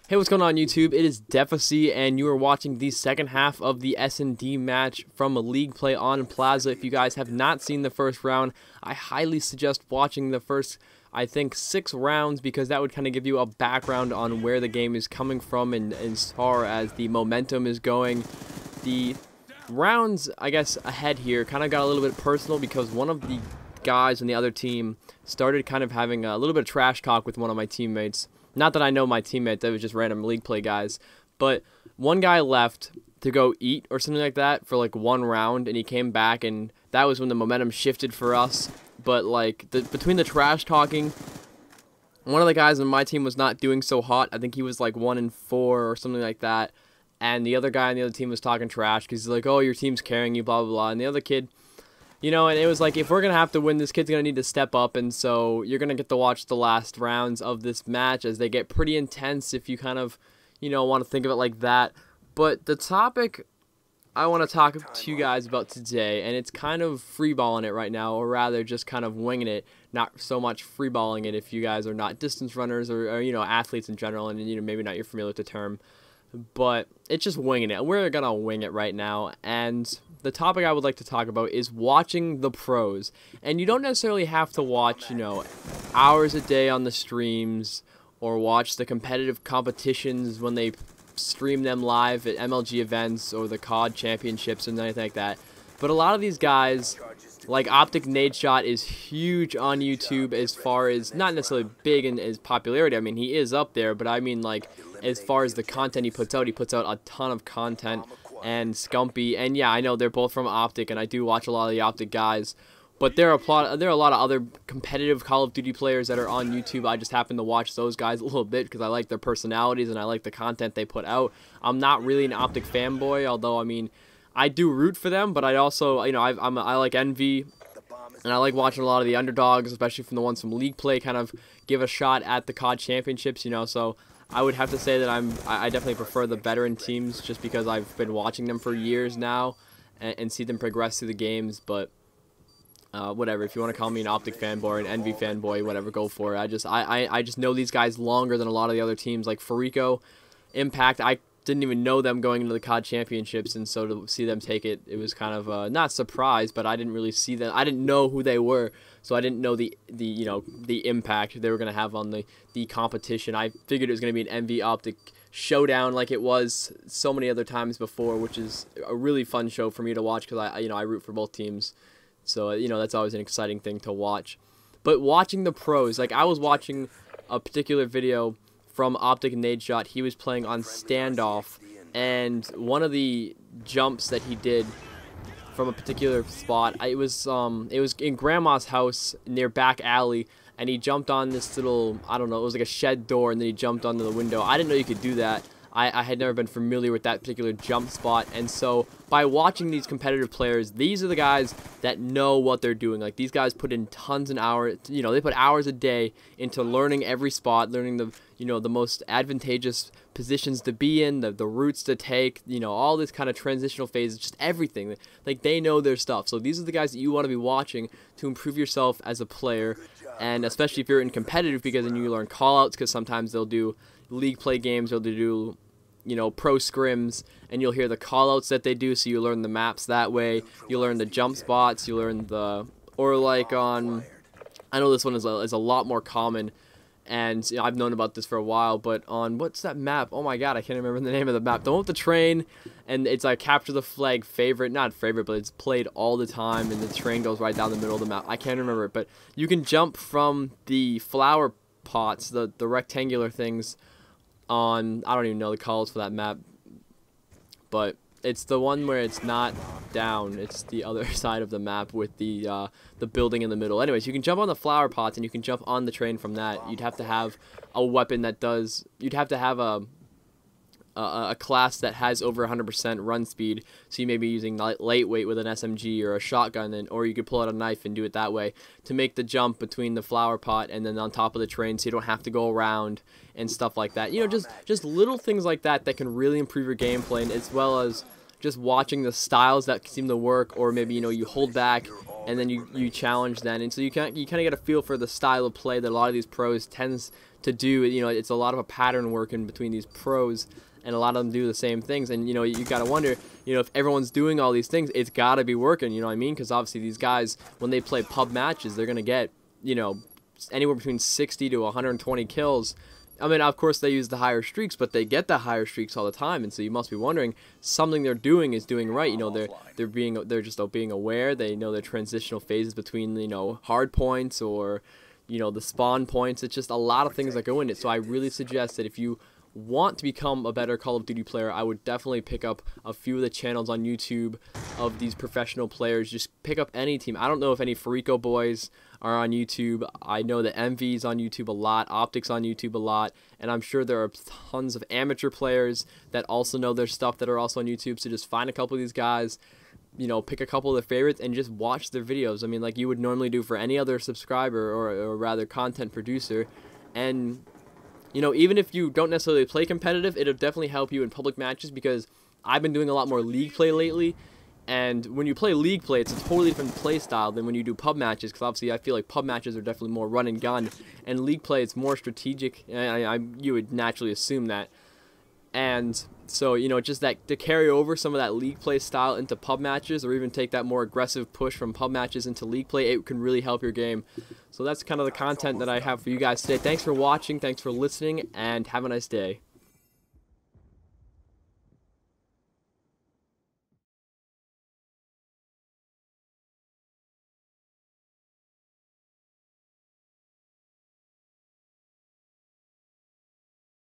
Hey, what's going on YouTube? It is Defacy, and you are watching the second half of the S&D match from a League Play on Plaza. If you guys have not seen the first round, I highly suggest watching the first, I think, 6 rounds, because that would kind of give you a background on where the game is coming from and as far as the momentum is going. The rounds, I guess, ahead here kind of got a little bit personal because one of the guys on the other team started kind of having a little bit of trash talk with one of my teammates. Not that I know my teammates, that was just random League Play guys. But one guy left to go eat or something like that for like one round, and he came back, and that was when the momentum shifted for us. But like between the trash talking, one of the guys on my team was not doing so hot. I think he was like 1-4 or something like that. And the other guy on the other team was talking trash because he's like, oh, your team's carrying you, blah, blah, blah. And the other kid, you know, and it was like, if we're going to have to win, this kid's going to need to step up. And so you're going to get to watch the last rounds of this match as they get pretty intense if you kind of, you know, want to think of it like that. But the topic I want to talk to you guys about today, and it's kind of freeballing it right now, or rather just kind of winging it, not so much freeballing it if you guys are not distance runners or you know, athletes in general, and, you know, maybe not you're familiar with the term. But it's just winging it. We're going to wing it right now. And the topic I would like to talk about is watching the pros. And you don't necessarily have to watch, you know, hours a day on the streams or watch the competitive competitions when they stream them live at MLG events or the COD championships and anything like that. But a lot of these guys, like Optic nadeshot, is huge on YouTube as far as, not necessarily big in his popularity. I mean, he is up there, but I mean, like, as far as the content he puts out a ton of content. And Scumpy, and yeah, I know they're both from Optic, and I do watch a lot of the Optic guys. But there are a lot of other competitive Call of Duty players that are on YouTube. I just happen to watch those guys a little bit because I like their personalities and I like the content they put out. I'm not really an Optic fanboy, although, I mean, I do root for them, but I also, you know, I like Envy, and I like watching a lot of the underdogs, especially from the ones from League Play, kind of give a shot at the COD championships, you know. So I would have to say that I definitely prefer the veteran teams just because I've been watching them for years now and see them progress through the games. But whatever, if you want to call me an Optic fanboy or an Envy fanboy, whatever, go for it. I just know these guys longer than a lot of the other teams, like Farico, Impact. I didn't even know them going into the COD championships, and so to see them take it, it was kind of not surprised, but I didn't really see them. I didn't know who they were, so I didn't know the you know, the impact they were going to have on the competition. I figured it was going to be an Envy Optic showdown like it was so many other times before, which is a really fun show for me to watch because I root for both teams, so you know, that's always an exciting thing to watch. But watching the pros, like I was watching a particular video from Optic nadeshot. He was playing on standoff, and one of the jumps that he did from a particular spot, it was in Grandma's house near back alley, and he jumped on this little, I don't know, it was like a shed door, and then he jumped onto the window. I didn't know you could do that. I had never been familiar with that particular jump spot, and so by watching these competitive players, these are the guys that know what they're doing. Like, these guys put in tons of hours, you know, they put hours a day into learning every spot, learning the, you know, the most advantageous positions to be in, the routes to take, you know, all this kind of transitional phases, just everything. Like, they know their stuff. So these are the guys that you want to be watching to improve yourself as a player, and especially if you're in competitive, because then you learn callouts, because sometimes they'll do League Play games, or they'll do, you know, pro scrims, and you'll hear the callouts that they do, so you learn the maps that way. You learn the jump spots, you learn the, or like on, I know this one is a lot more common, and you know, I've known about this for a while, but on, what's that map? Oh my god, I can't remember the name of the map. The one with the train, and it's like capture the flag favorite, not favorite, but it's played all the time, and the train goes right down the middle of the map. I can't remember it, but you can jump from the flower pots, the rectangular things, on, I don't even know the calls for that map, but it's the one where it's not down, it's the other side of the map with the building in the middle. Anyways, you can jump on the flower pots, and you can jump on the train from that. You'd have to have a weapon that does, you'd have to have a class that has over 100% run speed, so you may be using lightweight with an SMG or a shotgun, or you could pull out a knife and do it that way to make the jump between the flower pot and then on top of the train, so you don't have to go around and stuff like that. You know, just little things like that that can really improve your gameplay, as well as just watching the styles that seem to work, or maybe, you know, you hold back and then you challenge then, and so you kind of get a feel for the style of play that a lot of these pros tends to do. You know, it's a lot of a pattern working between these pros, and a lot of them do the same things. And you know, you gotta wonder, you know, if everyone's doing all these things, it's gotta be working. You know what I mean? Because obviously these guys, when they play pub matches, they're gonna get, you know, anywhere between 60 to 120 kills. I mean, of course they use the higher streaks, but they get the higher streaks all the time, and so you must be wondering something they're doing is doing right. You know, they're just being aware. They know their transitional phases between, you know, hard points or, you know, the spawn points. It's just a lot of things that go in it. So I really suggest that if you want to become a better Call of Duty player, I would definitely pick up a few of the channels on YouTube of these professional players. Just pick up any team. I don't know if any Farico boys are on YouTube. I know that MV's on YouTube a lot, Optic's on YouTube a lot, and I'm sure there are tons of amateur players that also know their stuff that are also on YouTube. So just find a couple of these guys, you know, pick a couple of their favorites and just watch their videos. I mean, like you would normally do for any other subscriber or rather content producer. And you know, even if you don't necessarily play competitive, it'll definitely help you in public matches, because I've been doing a lot more league play lately. And when you play league play, it's a totally different play style than when you do pub matches, because obviously I feel like pub matches are definitely more run and gun, and league play it's more strategic. You would naturally assume that. And so, you know, just that to carry over some of that league play style into pub matches, or even take that more aggressive push from pub matches into league play, it can really help your game. So that's kind of the content that I have for you guys today. Thanks for watching, thanks for listening, and have a nice day.